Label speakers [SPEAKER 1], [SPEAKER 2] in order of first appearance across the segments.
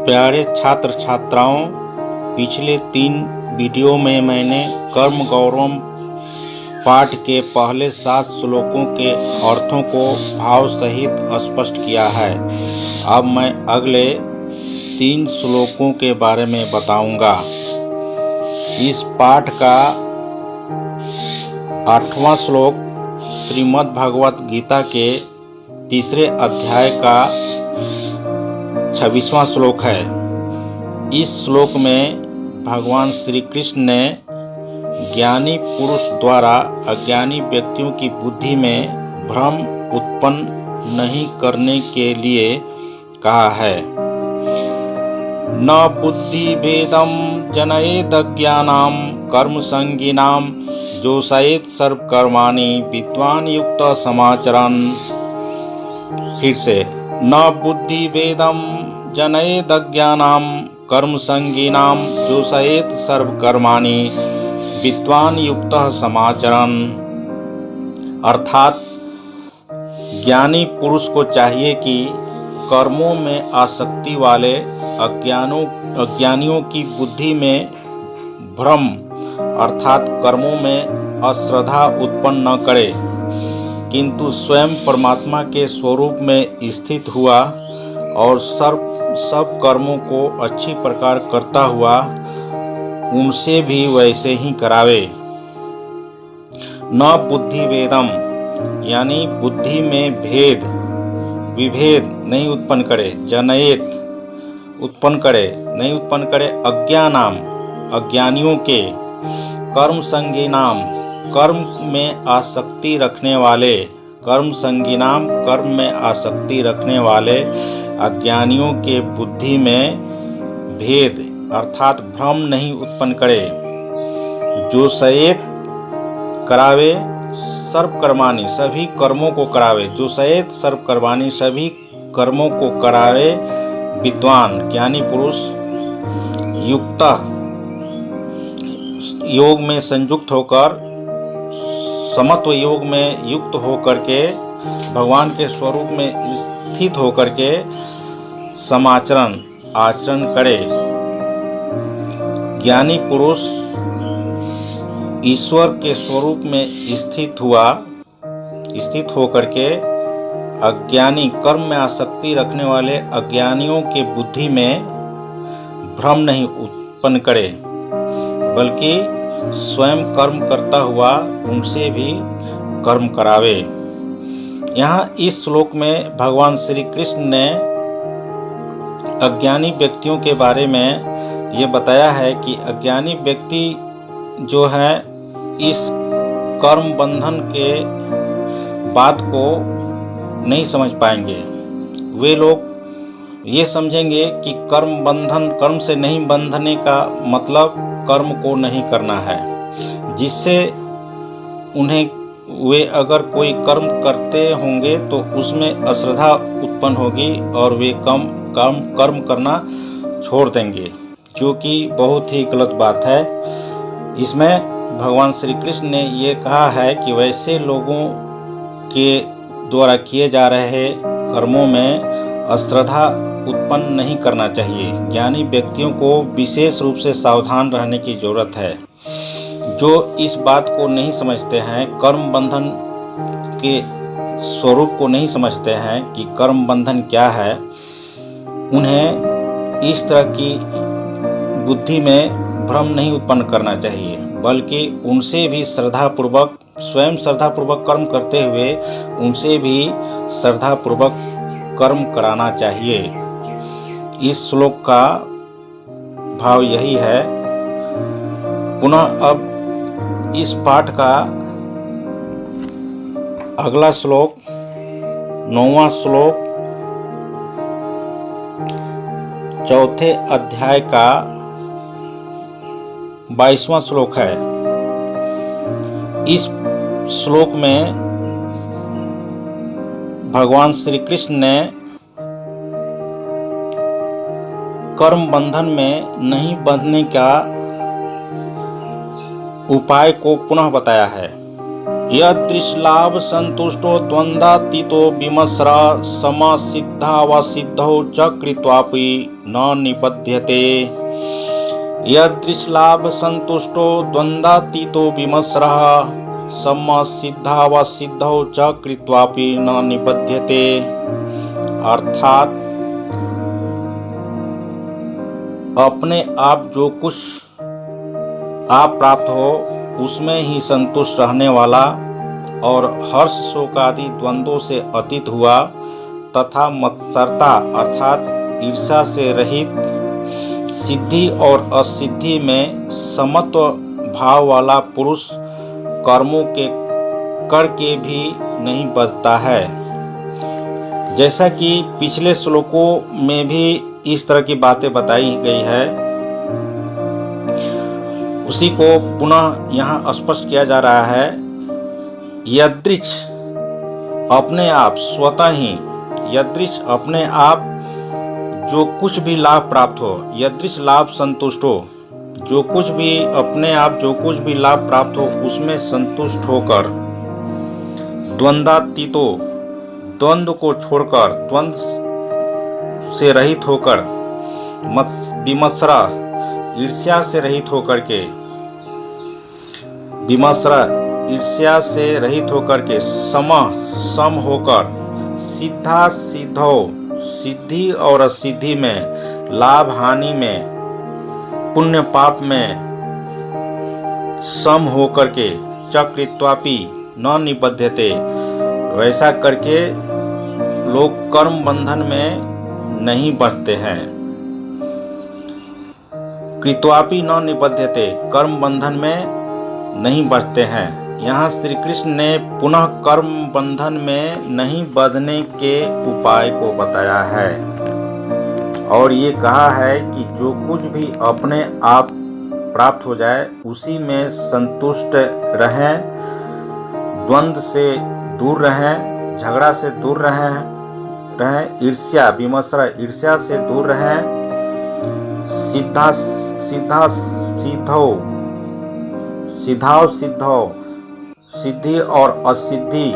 [SPEAKER 1] प्यारे छात्र छात्राओं, पिछले 3 वीडियो में मैंने कर्म गौरव पाठ के पहले 7 श्लोकों के अर्थों को भाव सहित स्पष्ट किया है। अब मैं अगले 3 श्लोकों के बारे में बताऊंगा। इस पाठ का 8वां श्लोक श्रीमद् भगवत गीता के 3 अध्याय का 26वां श्लोक है। इस श्लोक में भगवान श्री कृष्ण ने ज्ञानी पुरुष द्वारा अज्ञानी व्यक्तियों की बुद्धि में भ्रम उत्पन्न नहीं करने के लिए कहा है। न बुद्धि भेदम जनयेद अज्ञानाम कर्म संगीनाम जोषयेत सर्वकर्माणि विद्वान युक्त समाचरन्। फिर से, न बुद्धि भेदम जनयेद अज्ञानाम कर्म संगीनाम जोषयेत सर्वकर्माणि विद्वान युक्त समाचरन्। अर्थात ज्ञानी पुरुष को चाहिए कि कर्मों में आसक्ति वाले अज्ञानियों की बुद्धि में भ्रम अर्थात कर्मों में अश्रद्धा उत्पन्न न करे, किंतु स्वयं परमात्मा के स्वरूप में स्थित हुआ और सब कर्मों को अच्छी प्रकार करता हुआ उनसे भी वैसे ही करावे। न बुद्धि भेदम यानी बुद्धि में भेद विभेद नहीं उत्पन्न करे, जनयेत उत्पन्न करे नहीं उत्पन्न करे, अज्ञानाम अज्ञानियों के, कर्म संगीनाम कर्म में आसक्ति रखने वाले, कर्म संगीनाम कर्म में आसक्ति रखने वाले अज्ञानियों के बुद्धि में भेद अर्थात भ्रम नहीं उत्पन्न करे, जोषयेत करावे सर्वकर्माणि सभी कर्मों को करावे, जोषयेत सर्वकर्माणि सभी कर्मों को करावे, विद्वान ज्ञानी पुरुष युक्त योग में संयुक्त होकर समत्व योग में युक्त होकर के भगवान के स्वरूप में स्थित होकर के समाचरण आचरण करे। ज्ञानी पुरुष ईश्वर के स्वरूप में स्थित होकर के अज्ञानी कर्म में आसक्ति रखने वाले अज्ञानियों के बुद्धि में भ्रम नहीं उत्पन्न करे, बल्कि स्वयं कर्म करता हुआ उनसे भी कर्म करावे। यहाँ इस श्लोक में भगवान श्री कृष्ण ने अज्ञानी व्यक्तियों के बारे में ये बताया है कि अज्ञानी व्यक्ति जो है इस कर्म बंधन के बात को नहीं समझ पाएंगे। वे लोग ये समझेंगे कि कर्म से नहीं बंधने का मतलब कर्म को नहीं करना है, जिससे वे अगर कोई कर्म करते होंगे तो उसमें अश्रद्धा उत्पन्न होगी और वे कर्म करना छोड़ देंगे, जो कि बहुत ही गलत बात है। इसमें भगवान श्री कृष्ण ने ये कहा है कि वैसे लोगों के द्वारा किए जा रहे कर्मों में अश्रद्धा उत्पन्न नहीं करना चाहिए। ज्ञानी व्यक्तियों को विशेष रूप से सावधान रहने की जरूरत है। जो इस बात को नहीं समझते हैं, कर्म बंधन के स्वरूप को नहीं समझते हैं कि कर्म बंधन क्या है, उन्हें इस तरह की बुद्धि में भ्रम नहीं उत्पन्न करना चाहिए, बल्कि उनसे भी स्वयं श्रद्धापूर्वक कर्म करते हुए उनसे भी श्रद्धापूर्वक कर्म कराना चाहिए। इस श्लोक का भाव यही है। पुनः अब इस पाठ का अगला श्लोक 9वां श्लोक 4थे अध्याय का 22वां श्लोक है। इस श्लोक में भगवान श्री कृष्ण ने कर्म बंधन में नहीं बंधने का उपाय को पुनः बताया है। यदृश्लाभ संतुष्टो द्वंद्वातीतो विमर्शा समसिद्धावसिद्धौ च कृत्वापि न निबध्यते। यदृश्लाभ संतुष्टो द्वंद्वातीतो विमर्शा समसिद्धावसिद्धौ च कृत्वापि न निबध्यते। अर्थात अपने आप जो कुछ आप प्राप्त हो उसमें ही संतुष्ट रहने वाला और हर्ष शोक आदि द्वंद्वों से अतीत हुआ तथा मत्सरता अर्थात ईर्ष्या से रहित, सिद्धि और असिद्धि में समत्व भाव वाला पुरुष कर्मों के करके भी नहीं बचता है। जैसा कि पिछले श्लोकों में भी इस तरह की बातें बताई गई है, उसी को पुनः यहाँ स्पष्ट किया जा रहा है। यदृच्छ अपने आप स्वतः ही, यदृच्छ अपने आप जो कुछ भी लाभ प्राप्त हो, यदृच्छ लाभ संतुष्ट हो, जो कुछ भी अपने आप जो कुछ भी लाभ प्राप्त हो उसमें संतुष्ट होकर, द्वंद्वातीतो द्वंद्व को छोड़कर, द्वंद्व से रहित होकर, विमर्शा ईर्ष्या से रहित होकर के, विमर्शा ईर्ष्या से रहित होकर के, सम होकर, सिद्धा सिद्धौ सिद्धि और असिद्धि में, लाभ हानि में, पुण्य पाप में सम होकर के, चक्रित्वापि न निबध्यते, वैसा करके लोग कर्म बंधन में नहीं बंधते हैं। कृत्वापि न निबध्यते, कर्म बंधन में नहीं बचते हैं। यहाँ श्री कृष्ण ने पुनः कर्म बंधन में नहीं बंधने के उपाय को बताया है और ये कहा है कि जो कुछ भी अपने आप प्राप्त हो जाए उसी में संतुष्ट रहें, द्वंद्व से दूर रहें, झगड़ा से दूर रहें, ईर्ष्या विमर्शा ईर्ष्या से दूर रहें, सिद्धौ सिद्धि और असिद्धि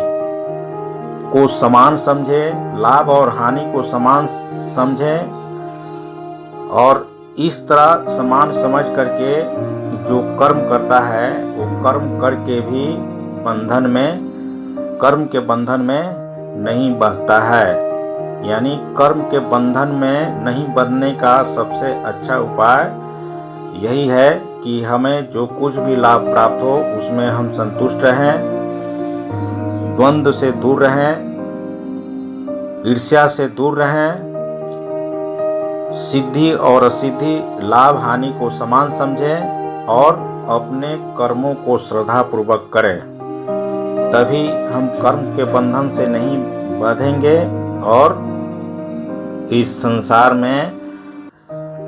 [SPEAKER 1] को समान समझे, लाभ और हानि को समान समझे और इस तरह समान समझ करके जो कर्म करता है वो कर्म करके भी कर्म के बंधन में नहीं बंधता है। यानी कर्म के बंधन में नहीं बंधने का सबसे अच्छा उपाय यही है कि हमें जो कुछ भी लाभ प्राप्त हो उसमें हम संतुष्ट रहें, द्वंद्व से दूर रहें, ईर्ष्या से दूर रहें, सिद्धि और असिद्धि लाभ हानि को समान समझें और अपने कर्मों को श्रद्धा पूर्वक करें। तभी हम कर्म के बंधन से नहीं बंधेंगे और इस संसार में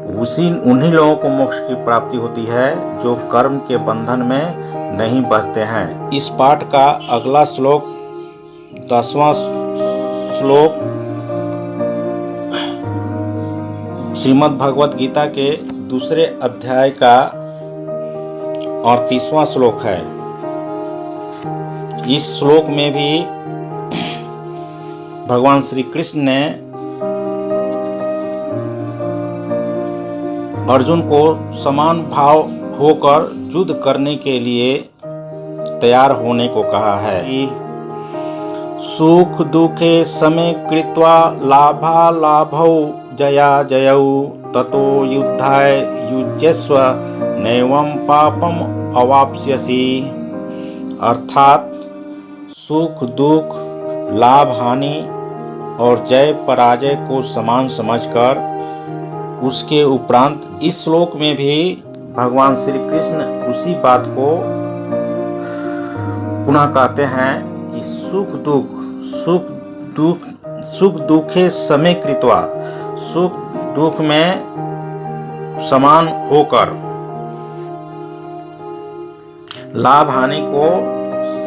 [SPEAKER 1] उन्हीं लोगों को मोक्ष की प्राप्ति होती है जो कर्म के बंधन में नहीं बंधते हैं। इस पाठ का अगला श्लोक 10वां श्लोक श्रीमद् भगवत गीता के दूसरे अध्याय का 38वां श्लोक है। इस श्लोक में भी भगवान श्री कृष्ण ने अर्जुन को समान भाव होकर युद्ध करने के लिए तैयार होने को कहा है कि सुख दुखे समे कृत्वा लाभा लाभौ जया जयौ ततो युद्धाय युज्यस्व नैवं पापम अवाप्स्यसि। अर्थात सुख दुख, लाभ हानि और जय पराजय को समान समझकर उसके उपरांत इस श्लोक में भी भगवान श्री कृष्ण उसी बात को पुनः कहते हैं कि सुख दुखे समे कृत्वा, सुख दुख में समान होकर, लाभ हानि को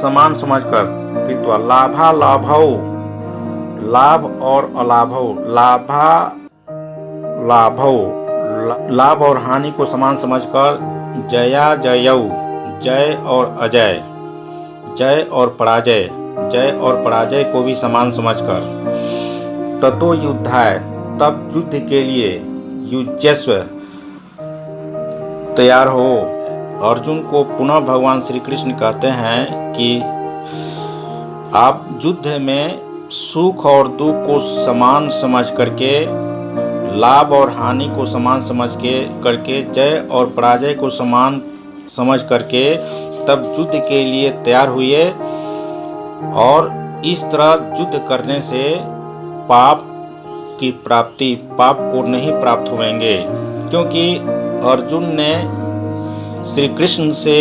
[SPEAKER 1] समान समझकर, कृत्वा लाभा लाभौ, लाभ और अलाभौ, लाभ और हानि को समान समझकर, जया जयौ, जय और अजय, जय और पराजय को भी समान समझकर, ततो युद्धाय, तब युद्ध के लिए, युज्यस्व, तैयार हो। अर्जुन को पुनः भगवान श्री कृष्ण कहते हैं कि आप युद्ध में सुख और दुख को समान समझ करके, लाभ और हानि को समान समझ करके, जय और पराजय को समान समझ करके तब युद्ध के लिए तैयार हुए। और इस तरह युद्ध करने से पाप को नहीं प्राप्त होंगे, क्योंकि अर्जुन ने श्री कृष्ण से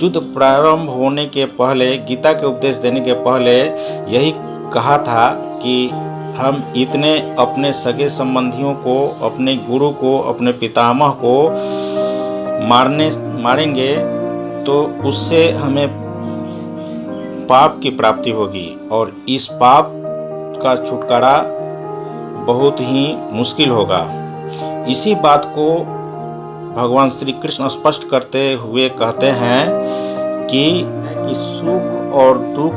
[SPEAKER 1] युद्ध प्रारंभ होने के पहले, गीता के उपदेश देने के पहले यही कहा था कि हम इतने अपने सगे संबंधियों को, अपने गुरु को, अपने पितामह को मारेंगे तो उससे हमें पाप की प्राप्ति होगी, और इस पाप का छुटकारा बहुत ही मुश्किल होगा। इसी बात को भगवान श्री कृष्ण स्पष्ट करते हुए कहते हैं कि सुख और दुख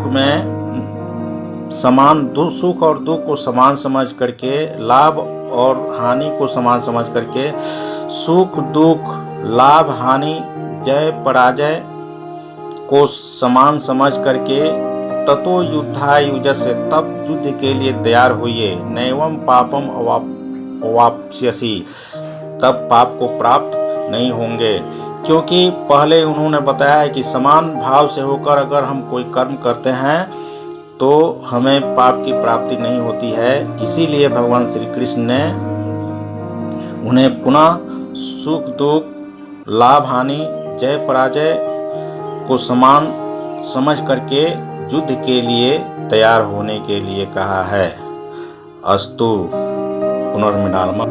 [SPEAKER 1] को समान समझ करके, लाभ और हानि को समान समझ करके, सुख दुख, लाभ हानि, जय पराजय को समान समझ करके, ततो युद्धाय युज्यसे, तब युद्ध के लिए तैयार होइए। नैवं पापम अवाप्स्यसि, तब पाप को प्राप्त नहीं होंगे। क्योंकि पहले उन्होंने बताया है कि समान भाव से होकर अगर हम कोई कर्म करते हैं तो हमें पाप की प्राप्ति नहीं होती है। इसीलिए भगवान श्री कृष्ण ने उन्हें पुनः सुख दुख, लाभ हानि, जय पराजय को समान समझ करके युद्ध के लिए तैयार होने के लिए कहा है। अस्तु पुनर्मिलामः।